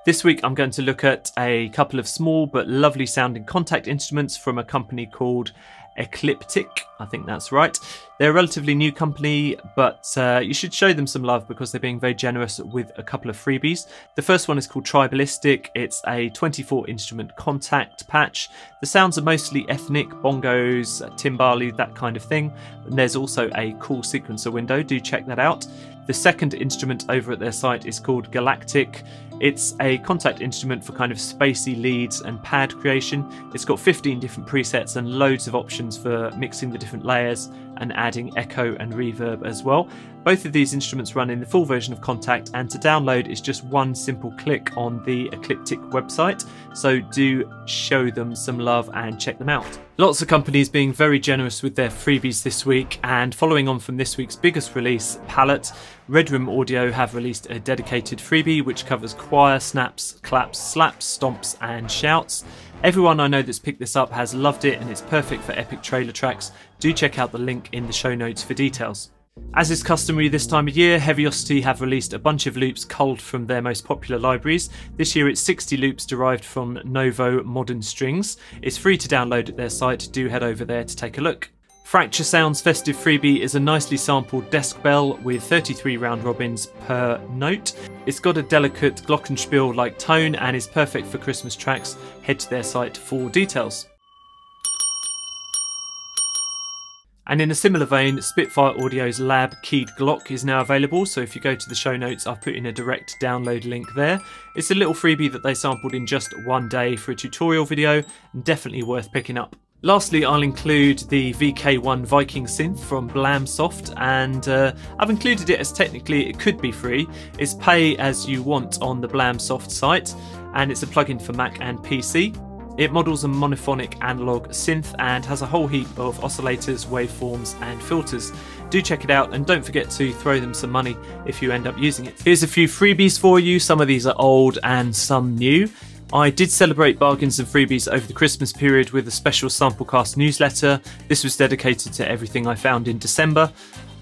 This week I'm going to look at a couple of small but lovely sounding contact instruments from a company called Ecliptiq, I think that's right. They're a relatively new company, but you should show them some love because they're being very generous with a couple of freebies. The first one is called Tribalistiq. It's a 24 instrument contact patch. The sounds are mostly ethnic, bongos, timbali, that kind of thing. And there's also a cool sequencer window, do check that out. The second instrument over at their site is called Galatiq. It's a contact instrument for kind of spacey leads and pad creation. It's got 15 different presets and loads of options for mixing the different layers and adding echo and reverb as well. Both of these instruments run in the full version of Contact, and to download is just one simple click on the Ecliptiq website, so do show them some love and check them out. Lots of companies being very generous with their freebies this week, and following on from this week's biggest release, Palette, Red Room Audio have released a dedicated freebie which covers choir, snaps, claps, slaps, stomps and shouts. Everyone I know that's picked this up has loved it and it's perfect for epic trailer tracks. Do check out the link in the show notes for details. As is customary this time of year, Heavyocity have released a bunch of loops culled from their most popular libraries. This year it's 60 loops derived from Novo Modern Strings. It's free to download at their site, do head over there to take a look. Fracture Sound's festive freebie is a nicely sampled desk bell with 33 round robins per note. It's got a delicate glockenspiel-like tone and is perfect for Christmas tracks. Head to their site for details. And in a similar vein, Spitfire Audio's Lab Keyed Glock is now available, so if you go to the show notes I've put in a direct download link there. It's a little freebie that they sampled in just one day for a tutorial video, and definitely worth picking up. Lastly, I'll include the VK1 VIKING synth from BLAMSOFT, and I've included it as technically it could be free. It's pay as you want on the BLAMSOFT site, and it's a plugin for Mac and PC. It models a monophonic analog synth and has a whole heap of oscillators, waveforms and filters. Do check it out and don't forget to throw them some money if you end up using it. Here's a few freebies for you. Some of these are old and some new. I did celebrate bargains and freebies over the Christmas period with a special Samplecast newsletter. This was dedicated to everything I found in December.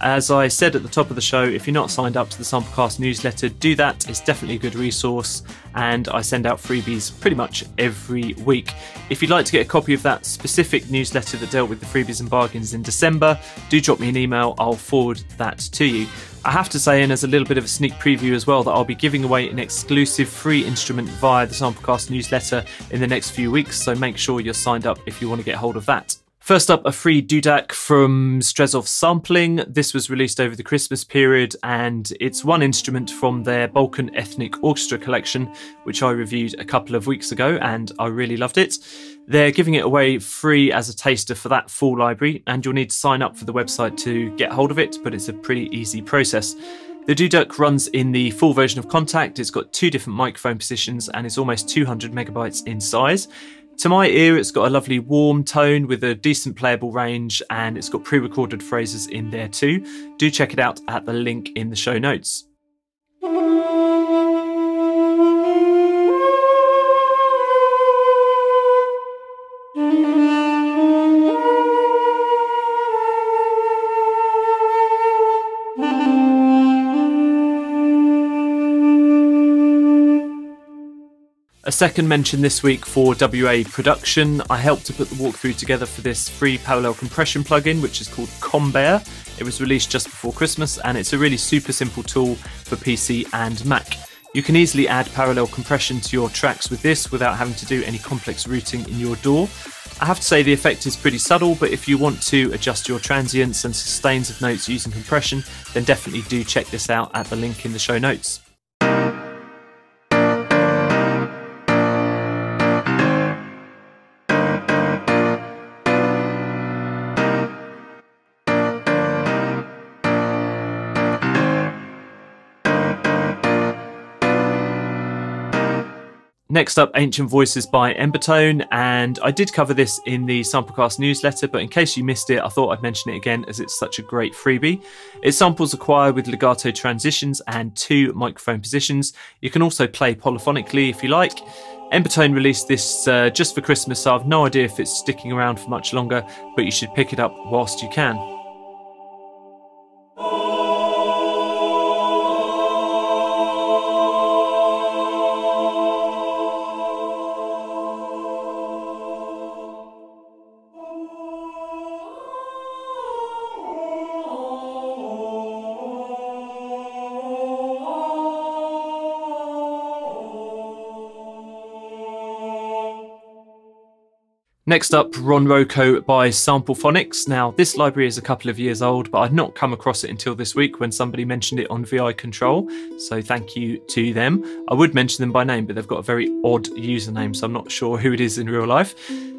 As I said at the top of the show, if you're not signed up to the Samplecast newsletter, do that. It's definitely a good resource, and I send out freebies pretty much every week. If you'd like to get a copy of that specific newsletter that dealt with the freebies and bargains in December, do drop me an email, I'll forward that to you. I have to say, and as a little bit of a sneak preview as well, that I'll be giving away an exclusive free instrument via the Samplecast newsletter in the next few weeks, so make sure you're signed up if you want to get hold of that. First up, a free Duduk from Strezov Sampling. This was released over the Christmas period, and it's one instrument from their Balkan Ethnic Orchestra collection, which I reviewed a couple of weeks ago, and I really loved it. They're giving it away free as a taster for that full library, and you'll need to sign up for the website to get hold of it, but it's a pretty easy process. The Duduk runs in the full version of Contact. It's got 2 different microphone positions and it's almost 200 megabytes in size. To my ear, it's got a lovely warm tone with a decent playable range, and it's got pre-recorded phrases in there too. Do check it out at the link in the show notes. A second mention this week for WA production. I helped to put the walkthrough together for this free parallel compression plugin, which is called ComBear. It was released just before Christmas, and it's a really super simple tool for PC and Mac. You can easily add parallel compression to your tracks with this without having to do any complex routing in your DAW. I have to say the effect is pretty subtle, but if you want to adjust your transients and sustains of notes using compression, then definitely do check this out at the link in the show notes. Next up, Ancient Voices by Embertone, and I did cover this in the Samplecast newsletter, but in case you missed it, I thought I'd mention it again as it's such a great freebie. It samples a choir with legato transitions and 2 microphone positions. You can also play polyphonically if you like. Embertone released this just for Christmas, so I've no idea if it's sticking around for much longer, but you should pick it up whilst you can. Next up, Ronroco by Samplephonics. Now, this library is a couple of years old, but I'd not come across it until this week when somebody mentioned it on VI Control, so thank you to them. I would mention them by name, but they've got a very odd username, so I'm not sure who it is in real life.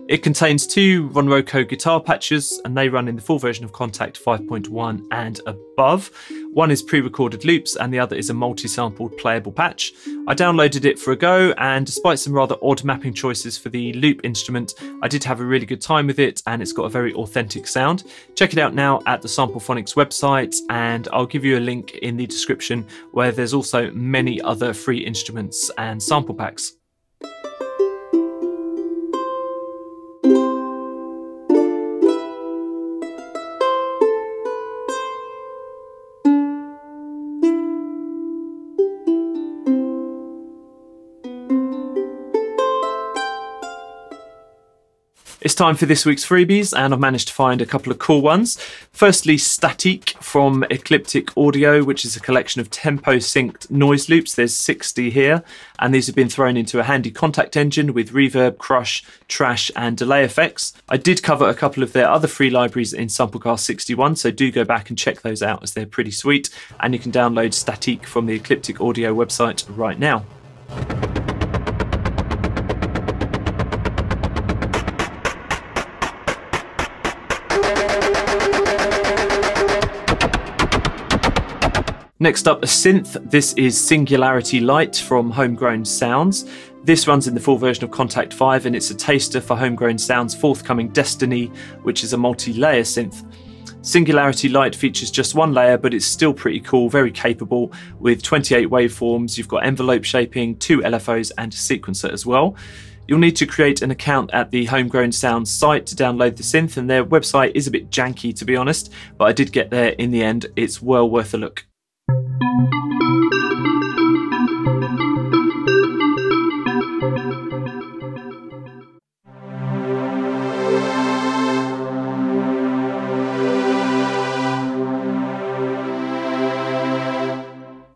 It contains 2 Ronroco guitar patches, and they run in the full version of Kontakt 5.1 and above. One is pre-recorded loops, and the other is a multi-sampled playable patch. I downloaded it for a go, and despite some rather odd mapping choices for the loop instrument, I did have a really good time with it, and it's got a very authentic sound. Check it out now at the Samplephonics website, and I'll give you a link in the description where there's also many other free instruments and sample packs. It's time for this week's freebies, and I've managed to find a couple of cool ones. Firstly, Statiq from Ecliptiq Audio, which is a collection of tempo-synced noise loops. There's 60 here, and these have been thrown into a handy Kontakt engine with reverb, crush, trash, and delay effects. I did cover a couple of their other free libraries in Samplecast 61, so do go back and check those out as they're pretty sweet, and you can download Statiq from the Ecliptiq Audio website right now. Next up, a synth. This is Singularity Lite from Homegrown Sounds. This runs in the full version of Kontakt 5, and it's a taster for Homegrown Sounds' forthcoming Destiny, which is a multi-layer synth. Singularity Lite features just one layer, but it's still pretty cool, very capable, with 28 waveforms. You've got envelope shaping, 2 LFOs, and a sequencer as well. You'll need to create an account at the Homegrown Sounds site to download the synth, and their website is a bit janky, to be honest, but I did get there in the end. It's well worth a look.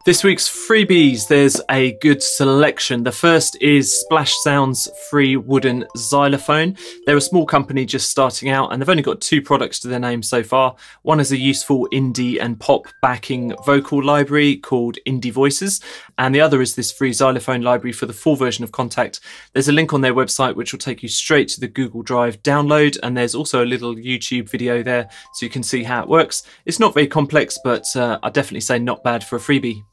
This week's freebies, there's a good selection. The first is Splash Sound's free wooden xylophone. They're a small company just starting out, and they've only got 2 products to their name so far. One is a useful indie and pop backing vocal library called Indie Voices, and the other is this free xylophone library for the full version of Kontakt. There's a link on their website which will take you straight to the Google Drive download, and there's also a little YouTube video there so you can see how it works. It's not very complex, but I'd definitely say not bad for a freebie.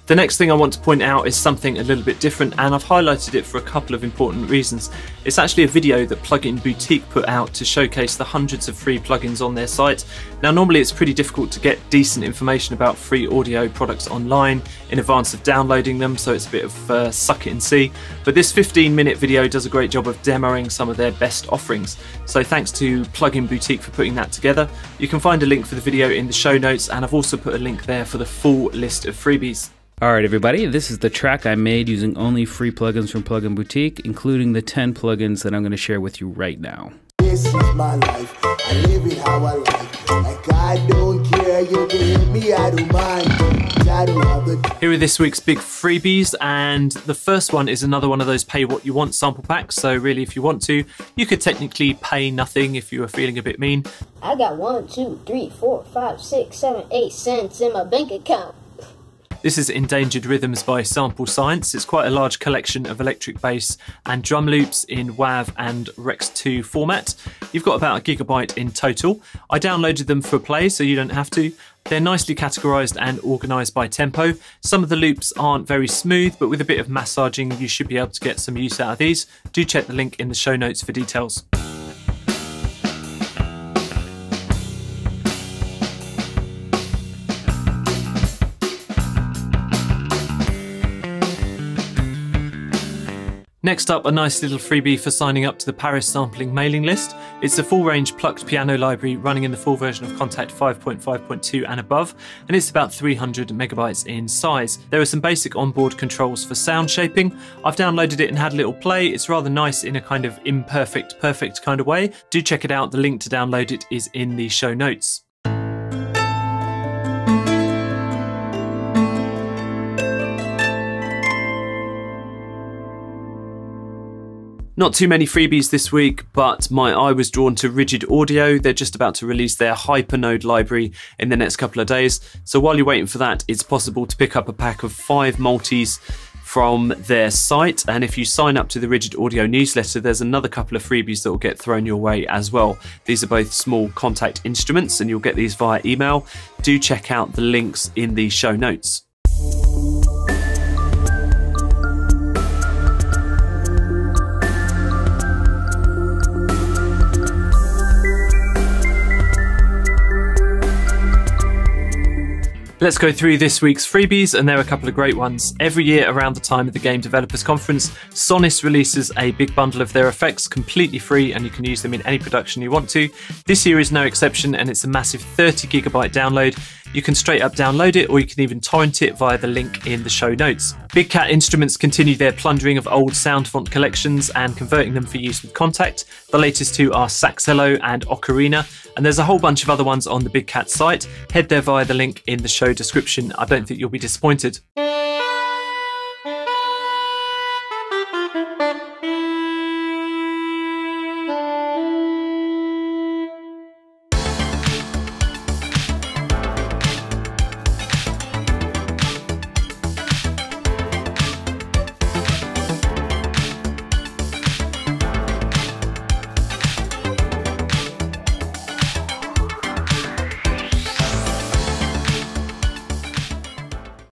The next thing I want to point out is something a little bit different, and I've highlighted it for a couple of important reasons. It's actually a video that Plugin Boutique put out to showcase the hundreds of free plugins on their site. Now, normally it's pretty difficult to get decent information about free audio products online in advance of downloading them, so it's a bit of suck it and see. But this 15-minute video does a great job of demoing some of their best offerings. So thanks to Plugin Boutique for putting that together. You can find a link for the video in the show notes, and I've also put a link there for the full list of freebies. Alright everybody, this is the track I made using only free plugins from Plugin Boutique, including the 10 plugins that I'm going to share with you right now. This is my life, I live it how I like I don't care, you can hit me, I don't mind. Here are this week's big freebies, and the first one is another one of those pay what you want sample packs. So really, if you want to, you could technically pay nothing if you were feeling a bit mean. I got 1, 2, 3, 4, 5, 6, 7, 8 cents in my bank account. This is Endangered Rhythms by Sample Science. It's quite a large collection of electric bass and drum loops in WAV and Rex 2 format. You've got about 1 gigabyte in total. I downloaded them for play, so you don't have to. They're nicely categorised and organised by tempo. Some of the loops aren't very smooth, but with a bit of massaging, you should be able to get some use out of these. Do check the link in the show notes for details. Next up, a nice little freebie for signing up to the Paris sampling mailing list. It's a full-range Plucked piano library running in the full version of Kontakt 5.5.2 and above, and it's about 300 megabytes in size. There are some basic onboard controls for sound shaping. I've downloaded it and had a little play. It's rather nice in a kind of imperfect, perfect kind of way. Do check it out. The link to download it is in the show notes. Not too many freebies this week, but my eye was drawn to Rigid Audio. They're just about to release their Hypernode library in the next couple of days. So while you're waiting for that, it's possible to pick up a pack of 5 multis from their site. And if you sign up to the Rigid Audio newsletter, there's another couple of freebies that will get thrown your way as well. These are both small contact instruments and you'll get these via email. Do check out the links in the show notes. Let's go through this week's freebies, and there are a couple of great ones. Every year around the time of the Game Developers Conference, Sonniss releases a big bundle of their effects completely free, and you can use them in any production you want to. This year is no exception, and it's a massive 30GB download. You can straight up download it, or you can even torrent it via the link in the show notes. Big Cat Instruments continue their plundering of old sound font collections and converting them for use with Kontakt. The latest two are Saxello and Ocarina, and there's a whole bunch of other ones on the Big Cat site. Head there via the link in the show description. I don't think you'll be disappointed.